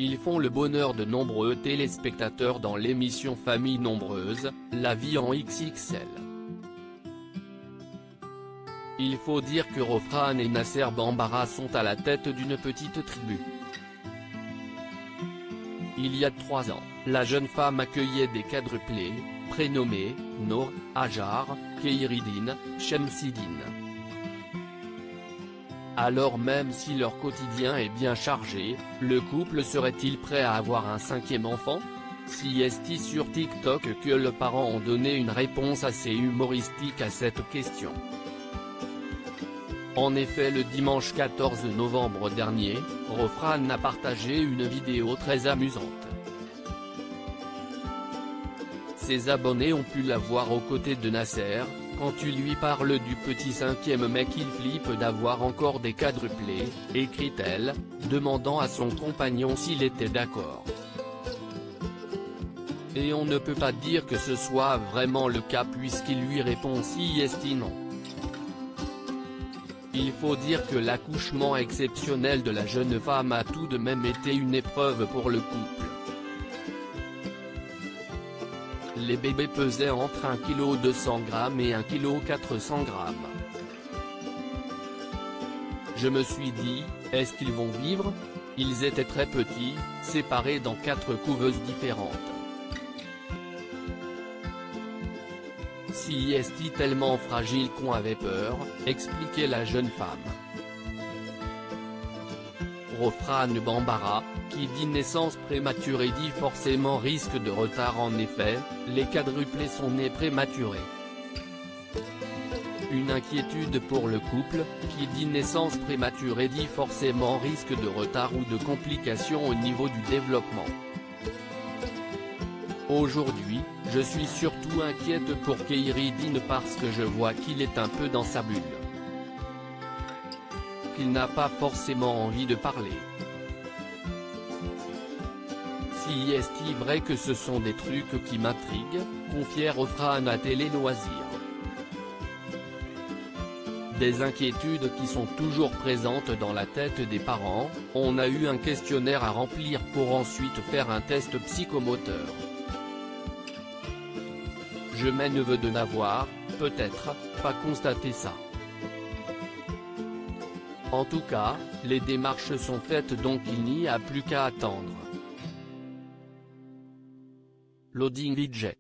Ils font le bonheur de nombreux téléspectateurs dans l'émission Famille Nombreuse, La Vie en XXL. Il faut dire que Rofran et Nasser Bambara sont à la tête d'une petite tribu. Il y a 3 ans, la jeune femme accueillait des quadruplés, prénommés Nour, Hajar, Kheiridine, Shamsidine. Alors même si leur quotidien est bien chargé, le couple serait-il prêt à avoir un 5e enfant? Si est-il sur TikTok que les parents ont donné une réponse assez humoristique à cette question. En effet, le dimanche 14 novembre dernier, Rofran a partagé une vidéo très amusante. Ses abonnés ont pu la voir aux côtés de Nasser, quand tu lui parles du petit 5e mec il flippe d'avoir encore des quadruplés, écrit-elle, demandant à son compagnon s'il était d'accord. Et on ne peut pas dire que ce soit vraiment le cas puisqu'il lui répond si est non. Il faut dire que l'accouchement exceptionnel de la jeune femme a tout de même été une épreuve pour le couple. Les bébés pesaient entre 1,2 kg et 1,4 kg. Je me suis dit, est-ce qu'ils vont vivre? Ils étaient très petits, séparés dans 4 couveuses différentes. Si est tellement fragile qu'on avait peur, expliquait la jeune femme. Rofran Bambara, qui dit naissance prématurée dit forcément risque de retard. En effet, les quadruplés sont nés prématurés. Une inquiétude pour le couple, qui dit naissance prématurée dit forcément risque de retard ou de complications au niveau du développement. Aujourd'hui, je suis surtout inquiète pour Kheiridine parce que je vois qu'il est un peu dans sa bulle. Qu'il n'a pas forcément envie de parler. Si est-il vrai que ce sont des trucs qui m'intriguent, confie Rofran à Télé Loisirs. Des inquiétudes qui sont toujours présentes dans la tête des parents. On a eu un questionnaire à remplir pour ensuite faire un test psychomoteur. Je ne veux de n'avoir, peut-être, pas constaté ça. En tout cas, les démarches sont faites donc il n'y a plus qu'à attendre. Loading VJ.